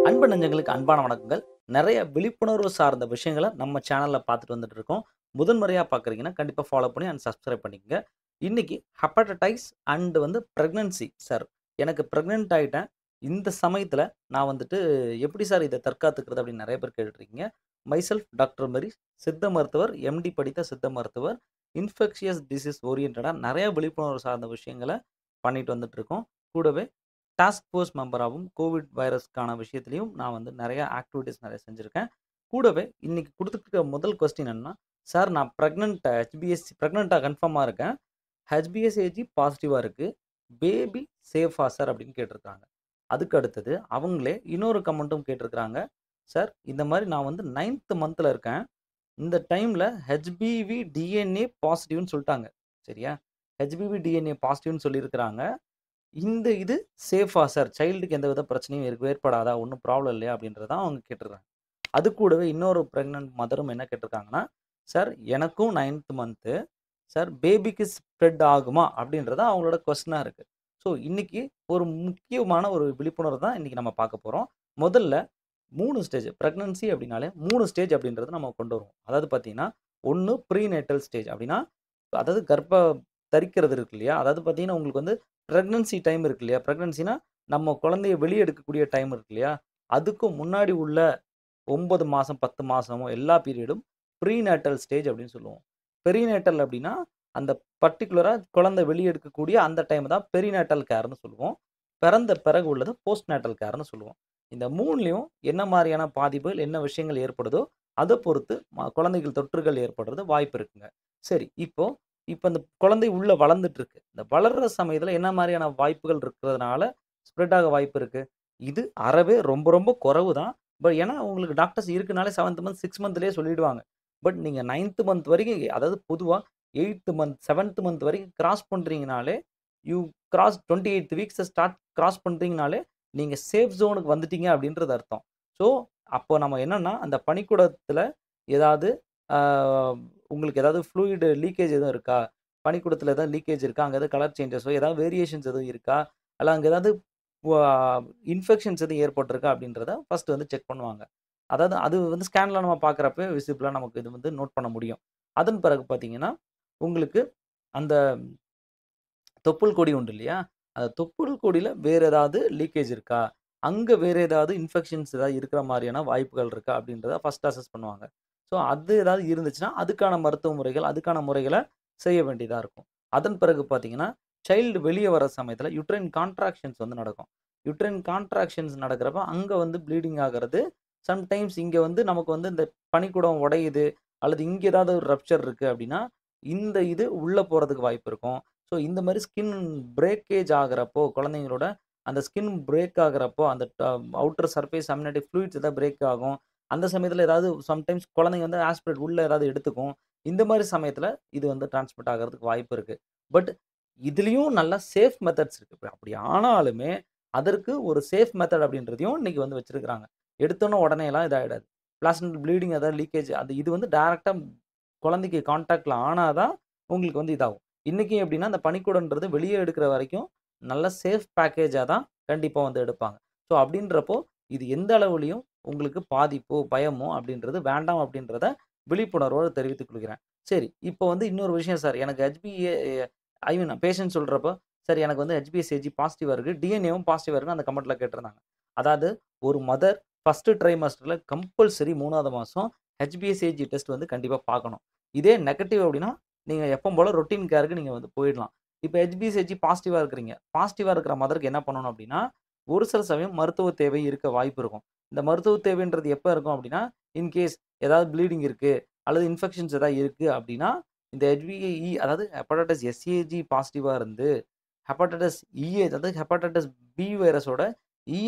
அன்பு நெஞ்சங்களுக்கு அன்பான வணக்கங்கள். நெறைய விழிப்புணர்வு சார்ந்த விஷயங்கள நம்ம சேனல்ல பார்த்துட்டு வந்துட்டு இருக்கோம். முதன் முறையா பார்க்குறீங்கன்னா, கண்டிப்பா ஃபாலோ பண்ணி அண்ட் சப்ஸ்கிரைப் பண்ணிக்கங்க. இன்னைக்கு ஹெப்படைட்டிஸ் அண்ட் பிரெக்னன்சி சார். எனக்கு பிரெக்னன்ட் ஆயிட்டேன். இந்த சமயத்தில நான் வந்துட்டு எப்படி சார் இத தற்காத்துக்கிறது அப்படின்னு நெறைய பேர் கேட்டுருக்கீங்க. மைசெல்ஃப் டாக்டர் மேரி சித்த மருத்துவர், எம்.டி படித்த சித்த மருத்துவர். இன்ஃபெக்ஷியஸ் டிசீஸ் ஓரியன்டடா நெறைய விழிப்புணர்வு சார்ந்த விஷயங்கள பண்ணிட்டு வந்துட்டு இருக்கோம். கூடவே டாஸ்க் ஃபோர்ஸ் மெம்பராவும் கோவிட் வைரஸ்க்கான விஷயத்திலயும் நான் நெறைய ஆக்டிவிட்டீஸ் நெறைய செஞ்சிருக்கேன். கூடவே இன்னைக்கு குடுத்துருக்க முதல் கொஸ்டின் என்னன்னா, "சார் நான் பிரெக்னன்ட்டா கன்ஃபார்மா இருக்கேன். ஹெச்பிஎஸ்ஏஜி பாசிட்டிவா இருக்கு. பேபி சேஃபா சார்?" அப்படின்னு கேட்டிருக்காங்க. அதுக்கு அடுத்தது அவங்களே இன்னொரு கமெண்ட்டும் கேட்டிருக்காங்க. "சார் இந்த மாரி நான் 9த் மந்த்ல இருக்கேன். இந்த டைம்ல ஹெச்பிவி டிஎன்ஏ பாசிட்டிவ்ன்னு சொல்ட்டாங்க." சரியா? ஹெச்பிவி டிஎன்ஏ பாசிட்டிவ்ன்னு சொல்லியிருக்கிறாங்க. இந்த இது சேஃபா சார்? சைல்டுக்கு எந்தவித பிரச்சனையும் ஏற்படாதா? ஒண்ணும் ப்ராப்ளம் இல்லையா? அப்படின்றத தான் அவங்க கேட்டுருக்காங்க. அது கூடவே இன்னொரு பிரெக்னன்ட் மதரும் என்ன கேட்டிருக்காங்கன்னா, "சார் எனக்கும் 9த் மந்த்து. சார் பேபிக்கு ஸ்ப்ரெட் ஆகுமா?" அப்படின்றது அவங்களோட கொஸ்டினா இருக்கு. ஸோ இன்னைக்கு ஒரு முக்கியமான ஒரு விழிப்புணர்வு தான் இன்னைக்கு நம்ம பார்க்க போறோம். முதல்ல 3 ஸ்டேஜ் பிரெக்னன்சி அப்படின்னாலே 3 ஸ்டேஜ் அப்படின்றத நம்ம கொண்டு வருவோம். அதாவது பார்த்தீங்கன்னா, 1 ப்ரீநேட்டல் ஸ்டேஜ் அப்படின்னா, அதாவது தரிக்கிறது இருக்கு இல்லையா? அதாவது பார்த்தீங்கன்னா, உங்களுக்கு பிரெக்னன்சி டைம் இருக்கு இல்லையா? பிரெக்னன்சினா நம்ம குழந்தைய வெளிய எடுக்கக்கூடிய டைம் இருக்கு இல்லையா? அதுக்கும் முன்னாடி உள்ள 9 மாசம், 10 மாசமோ எல்லா பீரியடும் ப்ரீநேட்டல் ஸ்டேஜ் அப்படின்னு சொல்லுவோம். பெரிநேட்டல் அப்படின்னா, அந்த பர்ட்டிகுலரா குழந்தை வெளிய எடுக்கக்கூடிய அந்த டைம் தான் பெரிநேட்டல் கேர்ன்னு சொல்லுவோம். பிறந்த பிறகு உள்ளது போஸ்ட்நேட்டல் கேர்ன்னு சொல்லுவோம். இந்த 3லயும் என்ன மாரியான பாதிப்புகள், என்ன விஷயங்கள் ஏற்படுதோ, அத பொறுத்து குழந்தைகள் தொற்றுகள் ஏற்படுறது வாய்ப்பு இருக்குங்க. சரி, இப்போ இப்ப இந்த குழந்தை உள்ள வளர்ந்துட்டு இருக்கு. இந்த வளர்ற சமயத்துல என்ன மாரியான வாய்ப்புகள் இருக்கிறதுனால ஸ்ப்ரெட் ஆக வாய்ப்பு இருக்கு? இது அறவே ரொம்ப ரொம்ப குறைவு தான். ஏன்னா உங்களுக்கு டாக்டர்ஸ் இருக்குனாலே 7த் மந்த், 6 மந்த்லயே சொல்லிடுவாங்க. பட் நீங்க 9த் மந்த் வரைக்கும் அதாவது பொதுவா 8த் மந்த், 7த் மந்த் வரைக்கும் கிராஸ் பண்றீங்கனாலே, யூ கிராஸ் 28த் வீக்ஸ கிராஸ் பண்றீங்கனாலே, நீங்க சேஃப் ஜோனுக்கு வந்துட்டீங்க அப்படின்றது அர்த்தம். ஸோ, அப்போ நம்ம என்னன்னா, அந்த பனிக்கூடத்துல ஏதாவது ஆ உங்களுக்கு ஏதாவது ஃப்ளூயிட் லீக்கேஜ் எதுவும் இருக்கா? பனிக்கூடத்துல ஏதாவது லீக்கேஜ் இருக்கா? அங்க ஏதாவது கலர் சேஞ்சஸோ, ஏதாவது வேரியேஷன்ஸ் எதுவும் இருக்கா? அல்ல அங்க ஏதாவது வ இன்ஃபெக்ஷன்ஸ் எதுவும் ஏற்பட்டிருக்கா? அப்படின்றத ஃபர்ஸ்ட் செக் பண்ணுவாங்க. அதாவது அது ஸ்கேன்ல நம்ம பார்க்குறப்ப விசிபிளா நமக்கு இது நோட் பண்ண முடியும். அதன் பிறகு பார்த்தீங்கன்னா, உங்களுக்கு அந்த தொப்புள் கொடி உண்டு இல்லையா? அந்த தொப்புள் கொடியில வேற ஏதாவது லீக்கேஜ் இருக்கா? அங்க வேற ஏதாவது இன்ஃபெக்ஷன்ஸ் ஏதாவது இருக்கிற மாரியான வாய்ப்புகள் இருக்கா? அப்படின்றத ஃபர்ஸ்ட் அசஸ் பண்ணுவாங்க. ஸோ அது ஏதாவது இருந்துச்சுன்னா, அதுக்கான மருத்துவ முறைகள், அதுக்கான முறைகள செய்ய வேண்டியதா இருக்கும். அதன் பிறகு பார்த்தீங்கன்னா, சைல்டு வெளிய வர சமயத்தில யுட்ரைன் கான்ட்ராக்ஷன்ஸ் நடக்கும். யுட்ரைன் கான்ட்ராக்ஷன்ஸ் நடக்கிறப்ப அங்க ப்ளீடிங் ஆகுறது. சம்டைம்ஸ் இங்க நமக்கு இந்த பனிக்குடம் உடையுது, அல்லது இங்க ஏதாவது ஒரு ரப்ச்சர் இருக்கு அப்படின்னா, இந்த இது உள்ள போறதுக்கு வாய்ப்பு இருக்கும். ஸோ இந்த மாரி ஸ்கின் பிரேக்கேஜ் ஆகுறப்போ, குழந்தைங்களோட அந்த ஸ்கின் பிரேக் ஆகுறப்போ, அந்த அவுட்டர் சர்ஃபேஸ் அம்னியோட்டிக் ஃப்ளூயிட்ஸ் ஏதாவது பிரேக் ஆகும். அந்த சமயத்தில ஏதாவது சம்டைம்ஸ் குழந்தைங்க ஆஸ்பிரேட் உள்ள ஏதாவது எடுத்துக்கும். இந்த மாரி சமயத்தில இது டிரான்ஸ்மிட் ஆகுறதுக்கு வாய்ப்பு இருக்கு. பட் இதுலயும் நல்ல சேஃப் மெத்தட்ஸ் இருக்கு. அப்படி ஆனாலுமே, அதற்கு ஒரு சேஃப் மெத்தட் அப்படின்றதையும் இன்னைக்கு வச்சிருக்கிறாங்க. எடுத்தோனே உடனேலாம் இதாயிடாது. பிளாசென்டல் ப்ளீடிங் ஏதாவது லீக்கேஜ் அது இது டைரக்ட்டா குழந்தைக்கு கான்டாக்ட்ல ஆனா தான் உங்களுக்கு இதாகும். இன்னைக்கும் எப்படின்னா, அந்த பனிக்கூடன்றது வெளிய எடுக்கிற வரைக்கும் நல்ல சேஃப் பேக்கேஜா தான் கண்டிப்பா எடுப்பாங்க. ஸோ அப்படின்றப்போ, இது எந்த அளவுலயும் உங்களுக்கு பாதிப்போ, பயமோ அப்படின்றது வேண்டாம் அப்படின்றத விழிப்புணர்வோடு தெரிவித்துக் கொள்கிறேன். சரி, இப்போ இன்னொரு விஷயம் சார். எனக்கு ஐ மீன் பேஷண்ட் சொல்றப்போ, சார் எனக்கு ஹெச்பிஎஸ்ஏஜி பாசிட்டிவா இருக்கு. டிஎன்ஏவும் பாசிட்டிவா இருக்குன்னு அந்த கமெண்ட்ல கேட்டிருந்தாங்க. அதாவது ஒரு மதர் 1 ட்ரைமஸ்டர்ல கம்பல்சரி 3வது மாசம் ஹெச்பிஎஸ்ஏஜி டெஸ்ட் கண்டிப்பா பார்க்கணும். இதே நெகட்டிவ் அப்படின்னா, நீங்க எப்பவும் போல ரொட்டீன் கேருக்கு நீங்க போயிடலாம். இப்ப ஹெச்பிஎஸ்ஏஜி பாசிட்டிவா இருக்கிறீங்க. பாசிட்டிவா இருக்கிற மதருக்கு என்ன பண்ணணும் அப்படின்னா, ஒரு சில சமயம் மருத்துவ தேவை இருக்க வாய்ப்பு இருக்கும். இந்த மருத்துவ தேவைன்றது எப்ப இருக்கும் அப்படின்னா, இன்கேஸ் ஏதாவது ப்ளீடிங் இருக்கு, அல்லது இன்ஃபெக்ஷன்ஸ் ஏதாவது இருக்கு அப்படின்னா, இந்த HbE அதாவது ஹெப்படைட்டிஸ் எஸ்ஏஜி பாசிட்டிவா இருந்து, ஹெப்படைட்டிஸ் EA அதாவது ஹெப்படைட்டிஸ் பி வைரஸோட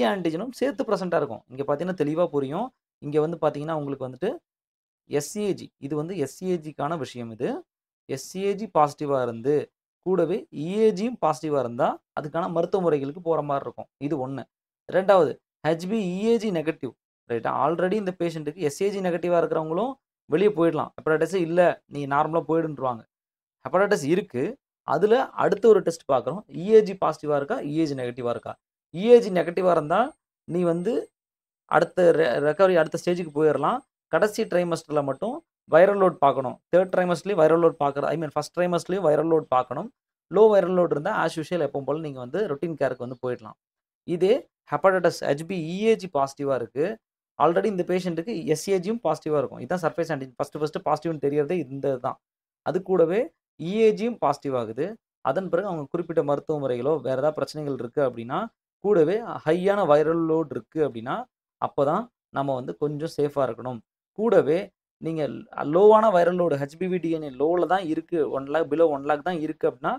ஆன்டிஜனும் சேர்த்து பிரசென்ட்டா இருக்கும். இங்க பார்த்தீங்கன்னா தெளிவா புரியும். இங்க பார்த்தீங்கன்னா உங்களுக்கு எஸ்ஏஜி இது எஸ்ஏஜிக்கான விஷயம் இது. எஸ்ஏஜி பாசிட்டிவா இருந்து, கூடவே இஏஜியும் பாசிட்டிவா இருந்தா, அதுக்கான மருத்துவ முறைகளுக்கு போற மாரி இருக்கும். இது 1. 2வது இஏஜி நெகட்டிவ் ரைட்டா? ஆல்ரெடி இந்த பேஷண்ட்க்கு எஸ்ஏஜி நெகட்டிவா இருக்கிறவங்களும் வெளிய போயிடலாம். ஹெப்படைட்டிஸே இல்ல, நீ நார்மலா போயிடுன்ருவாங்க. ஹெப்படைட்டிஸ் இருக்கு. அதுல அடுத்த ஒரு டெஸ்ட் பார்க்குறோம். இஏஜி பாசிட்டிவா இருக்கா? இஏஜி நெகட்டிவா இருக்கா? இஏஜி நெகட்டிவா இருந்தா, நீ வந்து அடுத்த ரெக்கவரி அடுத்த ஸ்டேஜுக்கு போயிடலாம். கடைசி ட்ரைமஸ்டரில் மட்டும் வைரல் லோட் பார்க்கணும். 3rd ட்ரைமஸ்டர்லேயும் வைரல் லோட் பார்க்குறது, ஐ மீன் ஃபர்ஸ்ட் ட்ரைமஸ்டர்லேயும் வைரல் லோட் பார்க்கணும். லோ வைரல் லோட் இருந்தால் ஆஸ் யூஷுவல் எப்பவும் போல் நீங்கள் வந்து ரொட்டீன் கேருக்கு வந்து போயிடலாம். இதே ஹெப்படைட்டிஸ் ஹெச்பி இஏஜி பாசிட்டிவாக இருக்குது. ஆல்ரெடி இந்த பேஷண்ட்டுக்கு எஸ்ஏஜியும் பாசிட்டிவாக இருக்கும். இதுதான் சர்ஃபேஸ் ஆன்டிஜன் ஃபஸ்ட்டு பாசிட்டிவ்னு தெரியறதே இந்த தான். அது கூடவே இஏஜியும் பாசிட்டிவ் ஆகுது. அதன் பிறகு அவங்க குறிப்பிட்ட மருத்துவ முறைகளோ வேறு ஏதாவது பிரச்சனைகள் இருக்குது அப்படின்னா, கூடவே ஹையான வைரல் லோட் இருக்குது அப்படின்னா, அப்போ தான் நம்ம வந்து கொஞ்சம் சேஃபாக இருக்கணும். கூடவே நீங்கள் லோவான வைரல் லோடு ஹெச்பிவி டிஎன்ஏ லோவில் தான் இருக்குது, 1 லேக் பிலோ 1 லேக் தான் இருக்குது அப்படின்னா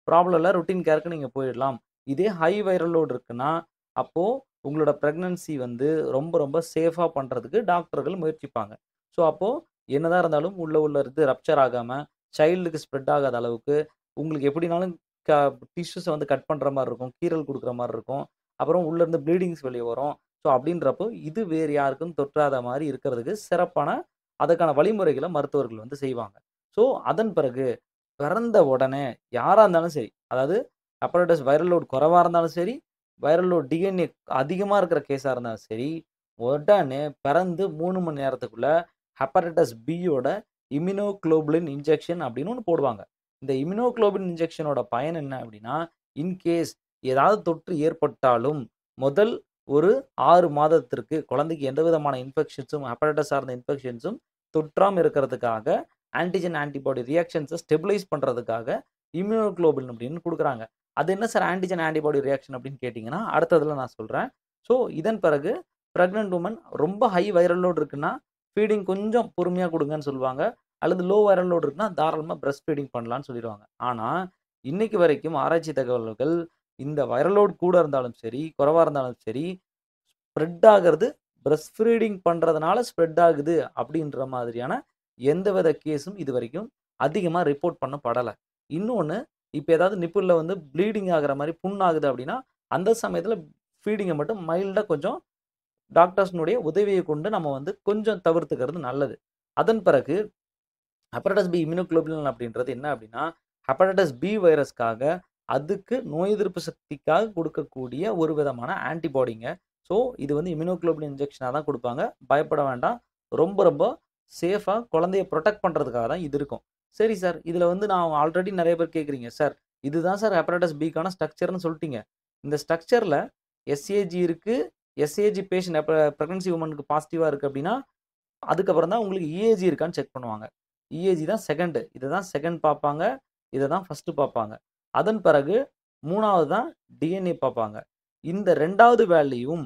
ப்ராப்ளம் இல்லை, ரொட்டீன் கேருக்கு நீங்கள் போயிடலாம். இதே ஹை வைரல் லோடு இருக்குன்னா அப்போது உங்களோட ப்ரெக்னன்சி வந்து ரொம்ப ரொம்ப சேஃபாக பண்ணுறதுக்கு டாக்டர்கள் முயற்சிப்பாங்க. ஸோ அப்போது என்னதான் இருந்தாலும் உள்ள இருந்து ரப்சர் ஆகாமல் சைல்டுக்கு ஸ்ப்ரெட் ஆகாத அளவுக்கு உங்களுக்கு எப்படினாலும் டிஷ்யூஸை வந்து கட் பண்ணுற மாதிரி இருக்கும், கீறல் கொடுக்குற மாதிரி இருக்கும், அப்புறம் உள்ளேருந்து ப்ளீடிங்ஸ் வெளியே வரும். ஸோ அப்படின்றப்போ இது வேறு யாருக்கும் தொற்றாத மாதிரி இருக்கிறதுக்கு சிறப்பான அதுக்கான வழிமுறைகளை மருத்துவர்கள் வந்து செய்வாங்க. ஸோ அதன் பிறகு பிறந்த உடனே யாராக இருந்தாலும் சரி, அதாவது ஹெப்படைட்டிஸ் வைரல் லோட் குறைவாக இருந்தாலும் சரி, வைரல் லோட் டிஎன்ஏ அதிகமாக இருக்கிற கேஸாக இருந்தாலும் சரி, உடனே பிறந்து 3 மணி நேரத்துக்குள்ள ஹெப்படைட்டிஸ் பியோட இம்யூனோகுளோபுலின் இன்ஜெக்ஷன் அப்படின்னு ஒன்று போடுவாங்க. இந்த இம்யூனோகுளோபுலின் இன்ஜெக்ஷனோட பயன் என்ன அப்படின்னா, இன்கேஸ் ஏதாவது தொற்று ஏற்பட்டாலும் முதல் ஒரு 6 மாதத்திற்கு குழந்தைக்கு எந்த விதமான இன்ஃபெக்ஷன்ஸும் ஹெப்படைட்டிஸ் சார்ந்த இன்ஃபெக்ஷன்ஸும் தொற்றாமல் இருக்கிறதுக்காக ஆன்டிஜன் ஆன்டிபாடி ரியாக்ஷன்ஸை ஸ்டெபிலைஸ் பண்ணுறதுக்காக இம்யூனோகுளோபுலின் அப்படின்னு கொடுக்குறாங்க. அது என்ன சார் ஆன்டிஜன் ஆன்டிபாடி ரியாக்ஷன் அப்படின்னு கேட்டிங்கன்னா, அடுத்ததில் நான் சொல்கிறேன். ஸோ இதன் பிறகு ப்ரெக்னென்ட் உமன் ரொம்ப ஹை வைரல் லோட் இருக்குன்னா ஃபீடிங் கொஞ்சம் பொறுமையாக கொடுங்கன்னு சொல்லுவாங்க. அல்லது லோ வைரல் லோட் இருக்குன்னா தாராளமாக பிரஸ்ட் ஃபீடிங் பண்ணலான்னு சொல்லிடுவாங்க. ஆனால் இன்னைக்கு வரைக்கும் ஆராய்ச்சி தகவல்கள் இந்த வைரல் லோட் கூட இருந்தாலும் சரி, குறைவாக இருந்தாலும் சரி, ஸ்ப்ரெட் ஆகிறது பிரஸ்ட் ஃபீடிங் பண்ணுறதுனால ஸ்ப்ரெட் ஆகுது அப்படின்ற மாதிரியான எந்தவித கேஸும் இது வரைக்கும் அதிகமாக ரிப்போர்ட் பண்ணப்படலை. இன்னொன்று, இப்போ ஏதாவது நிப்பிளில் வந்து ப்ளீடிங் ஆகிற மாதிரி புண்ணாகுது அப்படின்னா அந்த சமயத்தில் ஃபீடிங்கை மட்டும் மைல்டாக கொஞ்சம் டாக்டர்ஸ்னுடைய உதவியை கொண்டு நம்ம வந்து கொஞ்சம் தவிர்த்துக்கிறது நல்லது. அதன் பிறகு ஹெப்படைட்டிஸ் பி இம்யூனோகுளோபுலின் அப்படின்றது என்ன அப்படின்னா, ஹெப்படைட்டிஸ் பி வைரஸ்க்காக அதுக்கு நோய் எதிர்ப்பு சக்திக்காக கொடுக்கக்கூடிய ஒரு விதமான ஆன்டிபாடிங்க. ஸோ இது வந்து இம்யூனோகுளோபுலின் இன்ஜெக்ஷனாக தான் கொடுப்பாங்க. பயப்பட வேண்டாம். ரொம்ப ரொம்ப சேஃபாக குழந்தைய ப்ரொடெக்ட் பண்ணுறதுக்காக தான் இது இருக்கும். சரி சார், இதில் வந்து நான் ஆல்ரெடி நிறைய பேர் கேட்குறீங்க, சார் இதுதான் சார் ஹெப்படைட்டிஸ் பிக்கான ஸ்ட்ரக்சர்னு சொல்லிட்டீங்க. இந்த ஸ்ட்ரக்சரில் எஸ்ஏஜி இருக்குது, எஸ்ஏஜி பேஷண்ட் ப்ரெக்னன்சி உமனுக்கு பாசிட்டிவாக இருக்குது அப்படின்னா அதுக்கப்புறம் தான் உங்களுக்கு இஏஜி இருக்கான்னு செக் பண்ணுவாங்க. இஏஜி தான் செகண்டு. இதை தான் செகண்ட் பார்ப்பாங்க, இதை தான் ஃபஸ்ட்டு பார்ப்பாங்க. அதன் பிறகு 3வது தான் டிஎன்ஏ பார்ப்பாங்க. இந்த 2வது வேல்யூவும்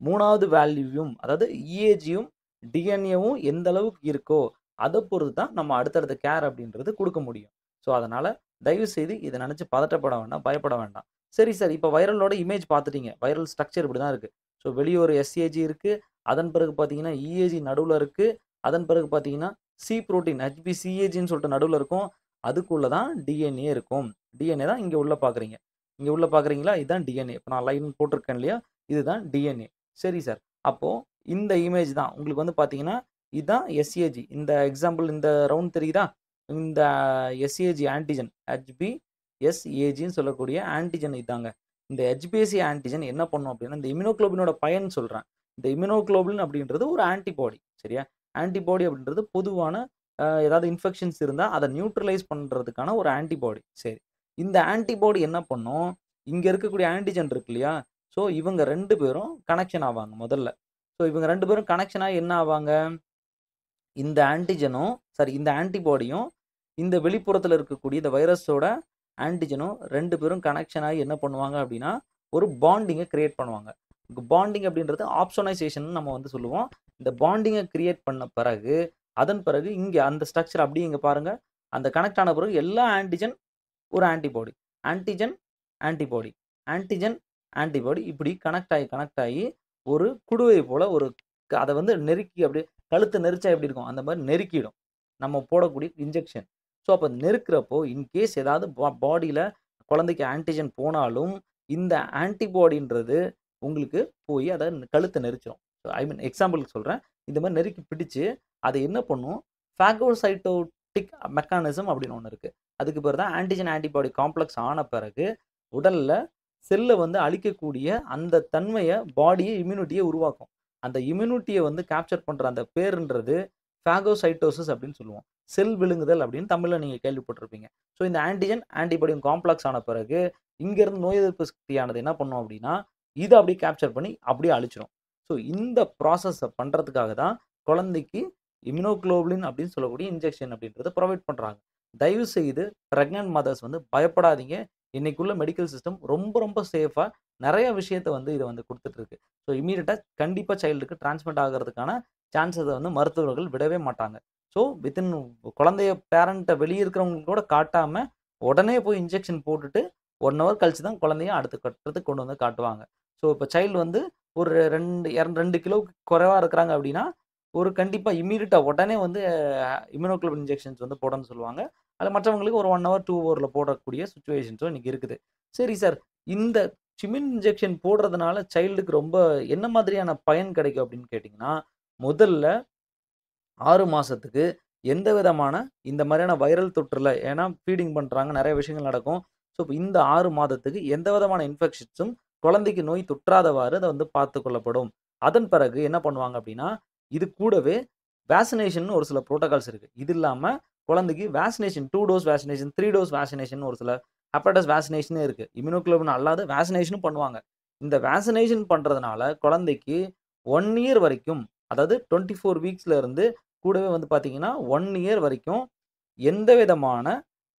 3வது வேல்யூவும் அதாவது இஏஜியும் டிஎன்ஏவும் எந்த அளவுக்கு இருக்கோ அதை பொறுத்து தான் நம்ம அடுத்தடுத்த கேர் அப்படின்றது கொடுக்க முடியும். ஸோ அதனால் தயவுசெய்து இதை நினச்சி பதட்டப்பட வேண்டாம், பயப்பட வேண்டாம். சரி சார், இப்போ வைரலோட இமேஜ் பார்த்துட்டீங்க, வைரல் ஸ்ட்ரக்சர் இப்படி தான் இருக்குது. ஸோ வெளியே ஒரு எஸ்ஏஜி இருக்குது, அதன் பிறகு பார்த்தீங்கன்னா இஏஜி நடுவில் இருக்குது, அதன் பிறகு பார்த்தீங்கன்னா சி புரோட்டீன் ஹெச்பி சிஏஜின்னு சொல்லிட்டு நடுவில் இருக்கும், அதுக்குள்ளே தான் டிஎன்ஏ இருக்கும். டிஎன்ஏ தான் இங்கே உள்ளே பார்க்குறீங்க, இங்கே உள்ளே பார்க்குறீங்களா, இதுதான் டிஎன்ஏ. இப்போ நான் லைன் போட்டிருக்கேன் இல்லையா, இதுதான் டிஎன்ஏ. சரி சார், அப்போது இந்த இமேஜ் தான் உங்களுக்கு வந்து பார்த்தீங்கன்னா இதுதான் எஸ்ஏஜி. இந்த எக்ஸாம்பிள் இந்த ரவுண்ட் தெரியுதா, இந்த எஸ்ஏஜி ஆன்டிஜன் ஹெச்பி எஸ்ஏஜின்னு சொல்லக்கூடிய ஆன்டிஜன் இதாங்க. இந்த ஹெச்பிஎஸ்சி ஆன்டிஜன் என்ன பண்ணும் அப்படின்னா, இந்த இம்யூனோகுளோபினோட பயன் சொல்கிறேன். இந்த இம்யூனோகுளோபின் அப்படின்றது ஒரு ஆன்டிபாடி, சரியா? ஆன்டிபாடி அப்படின்றது பொதுவான ஏதாவது இன்ஃபெக்ஷன்ஸ் இருந்தால் அதை நியூட்ரலைஸ் பண்ணுறதுக்கான ஒரு ஆன்டிபாடி. சரி, இந்த ஆன்டிபாடி என்ன பண்ணும், இங்கே இருக்கக்கூடிய ஆன்டிஜன் இருக்கு இல்லையா, ஸோ இவங்க 2 பேரும் கனெக்ஷன் ஆவாங்க முதல்ல. ஸோ இவங்க 2 பேரும் கனெக்ஷன் ஆகி என்ன ஆவாங்க, இந்த ஆன்டிஜனும் சரி இந்த ஆன்டிபாடியும் இந்த வெளிப்புறத்தில் இருக்கக்கூடிய இந்த வைரஸோட ஆன்டிஜனும் 2 பேரும் கனெக்ஷன் ஆகி என்ன பண்ணுவாங்க அப்படின்னா ஒரு பாண்டிங்கை கிரியேட் பண்ணுவாங்க. பாண்டிங் அப்படின்றது ஆப்சோனைசேஷன் நம்ம வந்து சொல்லுவோம். இந்த பாண்டிங்கை கிரியேட் பண்ண பிறகு அதன் பிறகு இங்கே அந்த ஸ்ட்ரக்சர் அப்படியே இங்கே பாருங்கள், அந்த கனெக்ட் ஆன பிறகு எல்லா ஆன்டிஜன் ஒரு antibody, antigen antibody, antigen antibody இப்படி கனெக்ட் ஆகி ஒரு குடுவை போல் ஒரு அதை வந்து நெருக்கி அப்படியே கழுத்தை நெரிச்சா எப்படி இருக்கும் அந்த மாதிரி நெருக்கிடும் நம்ம போடக்கூடிய இன்ஜெக்ஷன். ஸோ அப்போ நெருக்கிறப்போ இன்கேஸ் ஏதாவது பாடியில் குழந்தைக்கு ஆன்டிஜன் போனாலும் இந்த ஆன்டிபாடின்றது உங்களுக்கு போய் அதை கழுத்தை நெரிச்சிடும். ஐ மீன் எக்ஸாம்பிளுக்கு சொல்கிறேன், இந்த மாதிரி நெருக்கி பிடிச்சு அதை என்ன பண்ணும், ஃபேகோசைட்டோட்டிக் மெக்கானிசம் அப்படின்னு ஒன்று இருக்குது. அதுக்கு பேர் தான் ஆன்டிஜன் ஆன்டிபாடி காம்ப்ளெக்ஸ் ஆன பிறகு உடலில் செல்ல வந்து அழிக்கக்கூடிய அந்த தன்மைய பாடியே இம்யூனிட்டிய உருவாக்கும். அந்த இம்யூனிட்டிய வந்து கேப்சர் பண்ற அந்த பேருன்றது பாகோசைட்டோசிஸ் அப்படின்னு சொல்லுவோம். செல் விழுங்குதல் அப்படின்னு தமிழ்ல நீங்க கேள்விப்பட்டிருப்பீங்க. ஸோ இந்த ஆன்டிஜன், ஆன்டிபாடியும் காம்ப்ளெக்ஸ் ஆன பிறகு, இங்கேருந்து நோய் எதிர்ப்பு சக்தியானது என்ன பண்ணும் அப்படின்னா, இத அப்படியே கேப்சர் பண்ணி அப்படியே அழிச்சிரும். ஸோ இந்த ப்ராசஸ பண்றதுக்காக தான் குழந்தைக்கு இம்யூனோகுளோபுலின் அப்படின்னு சொல்லக்கூடிய இன்ஜெக்ஷன் அப்படின்றத புரொவைட் பண்றாங்க. தயவு செய்து பிரெக்னன்ட் மதர்ஸ் வந்து பயப்படாதீங்க. இன்னைக்குள்ள மெடிக்கல் சிஸ்டம் ரொம்ப ரொம்ப சேஃபா நெறைய விஷயத்த வந்து இத வந்து குடுத்துட்டு இருக்கு. ஸோ இம்மீடியட்டா கண்டிப்பா சைல்டுக்கு டிரான்ஸ்மிட் ஆகுறதுக்கான சான்ஸஸ வந்து மருத்துவர்கள் விடவே மாட்டாங்க. ஸோ வித்தின் குழந்தைய பேரண்ட்ட வெளிய இருக்கிறவங்களுக்கு கூட காட்டாம, உடனே போய் இன்ஜெக்ஷன் போட்டுட்டு 1 ஹவர் கழிச்சு தான் குழந்தைய அடுத்த கட்டத்துக்கு கொண்டு வந்து காட்டுவாங்க. ஸோ இப்ப சைல்டு வந்து ஒரு 2 கிலோவுக்கு குறைவா இருக்கிறாங்க அப்படின்னா, ஒரு கண்டிப்பா இம்மீடியட்டா உடனே வந்து இம்யூனோகுளோபின் இன்ஜெக்ஷன்ஸ் வந்து போடணும்னு சொல்லுவாங்க. அது மற்றவங்களுக்கு ஒரு 1 ஹவர், 2 ஹவர்ல போடக்கூடிய சிச்சுவேஷன்ஸும் இன்னைக்கு இருக்குது. சரி சார், இந்த சிமின் இன்ஜெக்ஷன் போடுறதுனால சைல்டுக்கு ரொம்ப என்ன மாதிரியான பயன் கிடைக்கும் அப்படின்னு கேட்டீங்கன்னா, முதல்ல 6 மாசத்துக்கு எந்த விதமான இந்த மாதிரியான வைரல் தொற்றுல ஏன்னா ஃபீடிங் பண்றாங்க. நெறைய விஷயங்கள் நடக்கும். ஸோ இந்த 6 மாதத்துக்கு எந்த விதமான இன்ஃபெக்ஷன்ஸும் குழந்தைக்கு நோய் தொற்றாதவாறு அத வந்து பார்த்துக் கொள்ளப்படும். அதன் பிறகு என்ன பண்ணுவாங்க அப்டின்னா, இது கூடவே வேக்சினேஷன் ஒரு சில புரோட்டோகால்ஸ் இருக்கு. இது இல்லாம குழந்தைக்கு vaccination 2 dose vaccination, 3 dose vaccination ஒரு சில ஹெப்படைட்டிஸ் வேக்சினேஷனே இருக்கு. இம்யூனோகுளோபின் அல்லாத வேக்சினேஷனும் பண்ணுவாங்க. இந்த வேக்சினேஷன் பண்றதுனால குழந்தைக்கு 1 இயர் வரைக்கும் அதாவது 24 வீக்ஸ்ல இருந்து கூடவே வந்து பார்த்தீங்கன்னா, 1 இயர் வரைக்கும் எந்த விதமான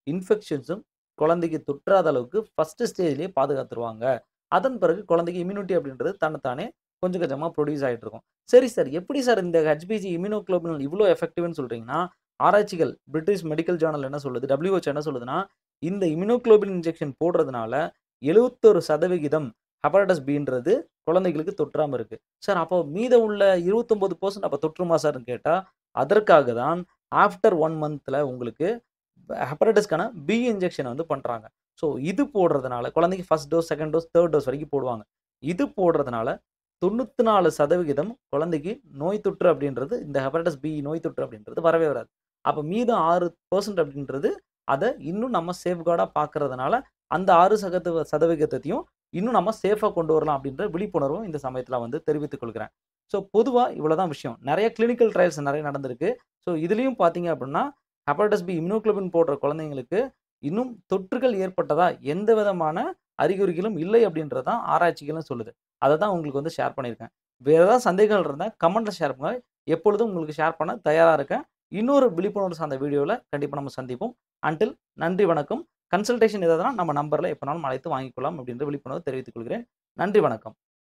இன்ஃபெக்ஷன்ஸும் குழந்தைக்கு தொற்றாத அளவுக்கு ஃபர்ஸ்ட் ஸ்டேஜ்லயே பாதுகாத்துருவாங்க. அதன் பிறகு குழந்தைக்கு இம்யூனிட்டி அப்படின்றது தன்ன தானே கொஞ்சம் கொஞ்சமா புரொடியூஸ் ஆயிட்டு இருக்கும். சரி சார், எப்படி சார் இந்த ஹெச்பிஜி இம்யூனோகுளோபின் இவ்ளோ எஃபெக்டிவ்ன்னு சொல்றீங்கன்னா, ஆராய்ச்சிகள் பிரிட்டிஷ் மெடிக்கல் ஜர்னல் என்ன சொல்லுது? WHO என்ன சொல்லுதுன்னா, இந்த இம்யூனோகுளோபின் இன்ஜெக்ஷன் போடுறதுனால 71% ஹெப்படைட்டிஸ் பின்றது குழந்தைகளுக்கு தொற்றாம இருக்கு. சார் அப்போ மீத உள்ள 29% அப்ப தொற்றுமா சார்ன்னு கேட்டா, அதற்காக தான் ஆஃப்டர் 1 மந்த்ல உங்களுக்கு ஹெப்படைட்டிஸ்க்கான பி இன்ஜெக்ஷன் வந்து பண்றாங்க. ஸோ இது போடுறதுனால குழந்தைக்கு first dose, second dose, third dose வரைக்கும் போடுவாங்க. இது போடுறதுனால 94% குழந்தைக்கு நோய் தொற்று அப்படின்றது இந்த ஹெப்படைட்டிஸ் பி நோய் தொற்று அப்படின்றது வரவே வராது. அப்ப மீதம் 6% அப்படின்றது அத இன்னும் நம்ம சேஃப்கார்டா பார்க்கறதுனால, அந்த 6% இன்னும் நம்ம சேஃபா கொண்டு வரலாம் அப்படின்ற விழிப்புணர்வும் இந்த சமயத்துல வந்து தெரிவித்துக் கொள்கிறேன். ஸோ பொதுவா இவ்வளவுதான் விஷயம். நெறைய கிளினிக்கல் ட்ரையல்ஸ் நெறைய நடந்திருக்கு. ஸோ இதுலயும் பார்த்தீங்க அப்படின்னா, ஹெப்படைட்டிஸ் பி இம்யூனோகுளோபின் போடுற குழந்தைங்களுக்கு இன்னும் தொற்றுகள் ஏற்பட்டதா எந்த விதமான அறிகுறிகளும் இல்லை அப்படின்றது தான் ஆராய்ச்சிகளும் சொல்லுது. அத தான் உங்களுக்கு வந்து ஷேர் பண்ணியிருக்கேன். வேற ஏதாவது சந்தேகங்கள் இருந்தா கமெண்ட்ல ஷேர் பண்ணுங்க. எப்பொழுதும் உங்களுக்கு ஷேர் பண்ண தயாரா இருக்கேன். இன்னொரு விழிப்புணர்வு சார்ந்த வீடியோல கண்டிப்பா நம்ம சந்திப்போம். அன்டில் நன்றி வணக்கம். கன்சல்டேஷன் ஏதாவதுனா நம்ம நம்பர்ல எப்பனாலும் அழைத்து வாங்கிக் கொள்ளலாம் அப்படின்ற விழிப்புணர்வு தெரிவித்துக் கொள்கிறேன். நன்றி வணக்கம்.